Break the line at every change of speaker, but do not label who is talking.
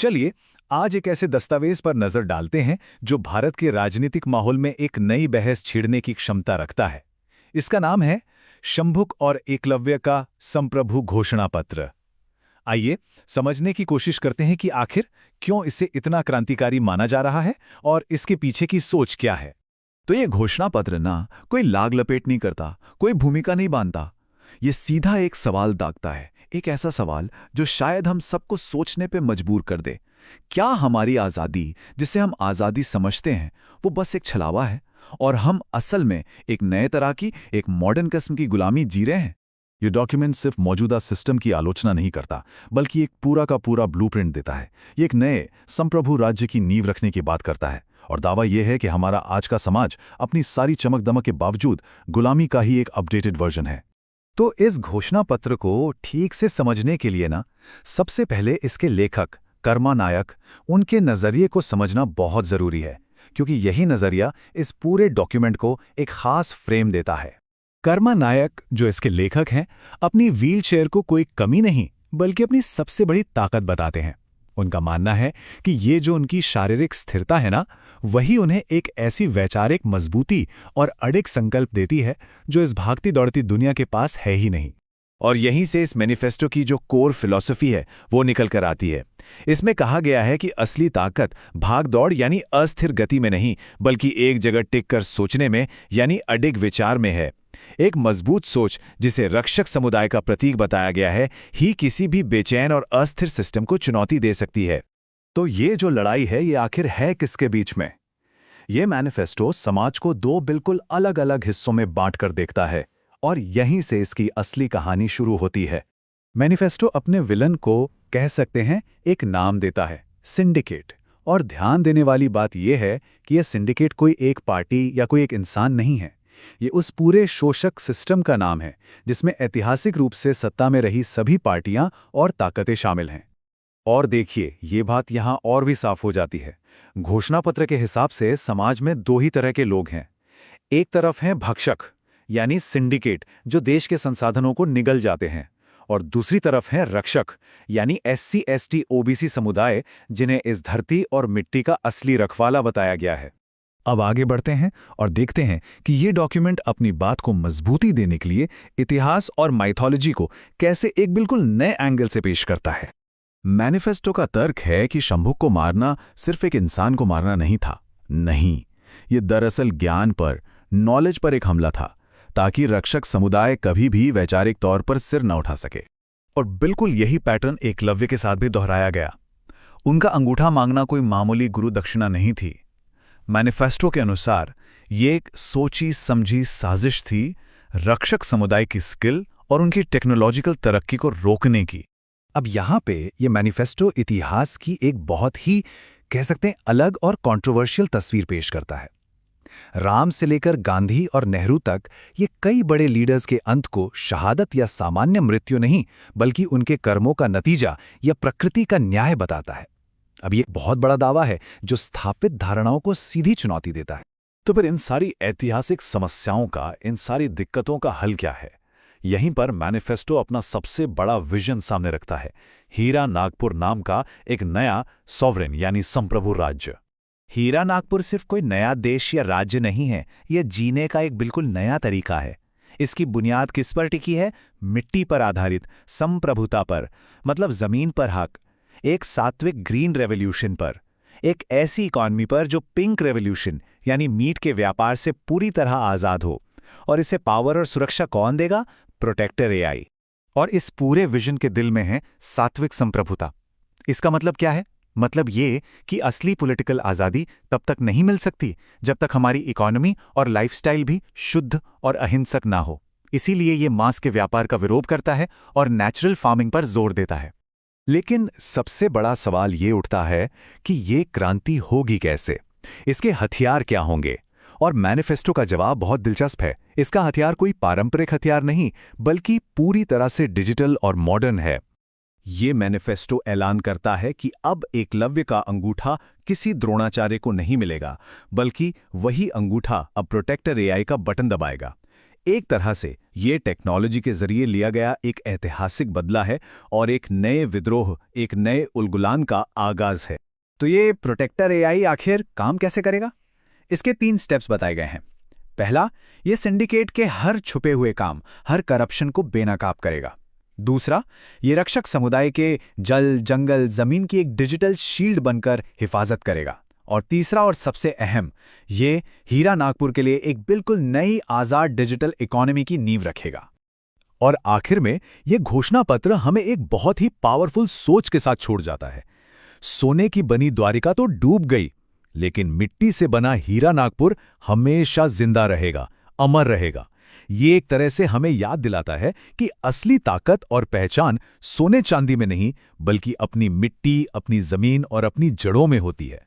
चलिए आज एक ऐसे दस्तावेज पर नजर डालते हैं जो भारत के राजनीतिक माहौल में एक नई बहस छेड़ने की क्षमता रखता है। इसका नाम है शंभुक और एकलव्य का संप्रभु घोषणा पत्र। आइए समझने की कोशिश करते हैं कि आखिर क्यों इसे इतना क्रांतिकारी माना जा रहा है और इसके पीछे की सोच क्या है।
तो ये घोषणा पत्र ना कोई लाग लपेट नहीं करता, कोई भूमिका नहीं बांधता। ये सीधा एक सवाल दागता है, एक ऐसा सवाल जो शायद हम सबको सोचने पे मजबूर कर दे। क्या हमारी आज़ादी, जिसे हम आज़ादी समझते हैं, वो बस एक छलावा है और हम असल में एक नए तरह की, एक मॉडर्न किस्म की गुलामी जी रहे हैं?
ये डॉक्यूमेंट सिर्फ मौजूदा सिस्टम की आलोचना नहीं करता, बल्कि एक पूरा का पूरा ब्लूप्रिंट देता है। ये एक नए संप्रभु राज्य की नींव रखने की बात करता है और दावा यह है कि हमारा आज का समाज अपनी सारी चमक दमक के बावजूद गुलामी का ही एक अपडेटेड वर्जन है। तो इस घोषणा पत्र को ठीक से समझने के लिए ना सबसे पहले इसके लेखक कर्मा नायक, उनके नज़रिए को समझना बहुत ज़रूरी है, क्योंकि यही नज़रिया इस पूरे डॉक्यूमेंट को एक खास फ्रेम देता है। कर्मा नायक, जो इसके लेखक हैं, अपनी व्हीलचेयर को कोई कमी नहीं बल्कि अपनी सबसे बड़ी ताकत बताते हैं। उनका मानना है कि ये जो उनकी शारीरिक स्थिरता है ना, वही उन्हें एक ऐसी वैचारिक मजबूती और अडिग संकल्प देती है जो इस भागती दौड़ती दुनिया के पास है ही नहीं। और यहीं से इस मैनिफेस्टो की जो कोर फिलॉसफी है वो निकल कर आती है। इसमें कहा गया है कि असली ताकत भाग दौड़ यानी अस्थिर गति में नहीं, बल्कि एक जगह टिक कर सोचने में यानी अडिग विचार में है। एक मजबूत सोच, जिसे रक्षक समुदाय का प्रतीक बताया गया है, ही किसी भी बेचैन और अस्थिर सिस्टम को चुनौती दे सकती है। तो ये जो लड़ाई है, ये आखिर है किसके बीच में? ये मैनिफेस्टो समाज को दो बिल्कुल अलग अलग हिस्सों में बांट कर देखता है और यहीं से इसकी असली कहानी शुरू होती है। मैनिफेस्टो अपने विलन को, कह सकते हैं, एक नाम देता है, सिंडिकेट। और ध्यान देने वाली बात यह है कि यह सिंडिकेट कोई एक पार्टी या कोई एक इंसान नहीं है। ये उस पूरे शोषक सिस्टम का नाम है जिसमें ऐतिहासिक रूप से सत्ता में रही सभी पार्टियां और ताकतें शामिल हैं। और देखिए, ये बात यहां और भी साफ हो जाती है। घोषणा पत्र के हिसाब से समाज में दो ही तरह के लोग हैं। एक तरफ हैं भक्षक यानी सिंडिकेट, जो देश के संसाधनों को निगल जाते हैं, और दूसरी तरफ हैं रक्षक यानी SC ST OBC समुदाय, जिन्हें इस धरती और मिट्टी का असली रखवाला बताया गया है। अब आगे बढ़ते हैं और देखते हैं कि ये डॉक्यूमेंट अपनी बात को मजबूती देने के लिए इतिहास और माइथोलॉजी को कैसे एक बिल्कुल नए एंगल से पेश करता है। मैनिफेस्टो का तर्क है कि शंभुक को मारना सिर्फ एक इंसान को मारना नहीं था। नहीं, ये दरअसल ज्ञान पर, नॉलेज पर एक हमला था, ताकि रक्षक समुदाय कभी भी वैचारिक तौर पर सिर न उठा सके। और बिल्कुल यही पैटर्न एकलव्य के साथ भी दोहराया गया। उनका अंगूठा मांगना कोई मामूली गुरु दक्षिणा नहीं थी। मैनिफेस्टो के अनुसार ये एक सोची समझी साजिश थी रक्षक समुदाय की स्किल और उनकी टेक्नोलॉजिकल तरक्की को रोकने की। अब यहाँ पे ये मैनिफेस्टो इतिहास की एक बहुत ही, कह सकते हैं, अलग और कंट्रोवर्शियल तस्वीर पेश करता है। राम से लेकर गांधी और नेहरू तक ये कई बड़े लीडर्स के अंत को शहादत या सामान्य मृत्यु नहीं, बल्कि उनके कर्मों का नतीजा या प्रकृति का न्याय बताता है। अब ये एक बहुत बड़ा दावा है जो स्थापित धारणाओं को सीधी चुनौती देता है। तो फिर इन सारी ऐतिहासिक समस्याओं का, इन सारी दिक्कतों का हल क्या है? यहीं पर मैनिफेस्टो अपना सबसे बड़ा विजन सामने रखता है, हीरा नागपुर नाम का एक नया सॉवरेन यानी संप्रभु राज्य। हीरा नागपुर सिर्फ कोई नया देश या राज्य नहीं है, यह जीने का एक बिल्कुल नया तरीका है। इसकी बुनियाद किस पर टिकी है? मिट्टी पर आधारित संप्रभुता पर, मतलब जमीन पर हक। एक सात्विक ग्रीन रेवोल्यूशन पर, एक ऐसी इकॉनमी पर जो पिंक रेवोल्यूशन यानी मीट के व्यापार से पूरी तरह आज़ाद हो। और इसे पावर और सुरक्षा कौन देगा? Protector AI। और इस पूरे विजन के दिल में है सात्विक संप्रभुता। इसका मतलब क्या है? मतलब ये कि असली पॉलिटिकल आज़ादी तब तक नहीं मिल सकती जब तक हमारी इकॉनमी और लाइफस्टाइल भी शुद्ध और अहिंसक ना हो। इसीलिए ये मांस के व्यापार का विरोध करता है और नेचुरल फार्मिंग पर जोर देता है। लेकिन सबसे बड़ा सवाल ये उठता है कि ये क्रांति होगी कैसे? इसके हथियार क्या होंगे? और मैनिफेस्टो का जवाब बहुत दिलचस्प है। इसका हथियार कोई पारंपरिक हथियार नहीं, बल्कि पूरी तरह से डिजिटल और मॉडर्न है। ये मैनिफेस्टो ऐलान करता है कि अब एकलव्य का अंगूठा किसी द्रोणाचार्य को नहीं मिलेगा, बल्कि वही अंगूठा अब प्रोटेक्टर AI का बटन दबाएगा।
एक तरह से ये टेक्नोलॉजी के जरिए लिया गया एक ऐतिहासिक बदला है और एक नए विद्रोह, एक नए उलगुलान का आगाज है।
तो ये प्रोटेक्टर एआई आखिर काम कैसे करेगा? इसके 3 स्टेप्स बताए गए हैं। पहला, ये सिंडिकेट के हर छुपे हुए काम, हर करप्शन को बेनकाब करेगा। दूसरा, ये रक्षक समुदाय के जल, जंगल, जमीन की एक डिजिटल शील्ड बनकर हिफाजत करेगा। और तीसरा और सबसे अहम, ये हीरा नागपुर के लिए एक बिल्कुल नई आज़ाद डिजिटल इकोनॉमी की नींव रखेगा।
और आखिर में ये घोषणा पत्र हमें एक बहुत ही पावरफुल सोच के साथ छोड़ जाता है। सोने की बनी द्वारिका तो डूब गई, लेकिन मिट्टी से बना हीरा नागपुर हमेशा जिंदा रहेगा, अमर रहेगा। ये एक तरह से हमें याद दिलाता है कि असली ताकत और पहचान सोने चांदी में नहीं, बल्कि अपनी मिट्टी, अपनी जमीन और अपनी जड़ों में होती है।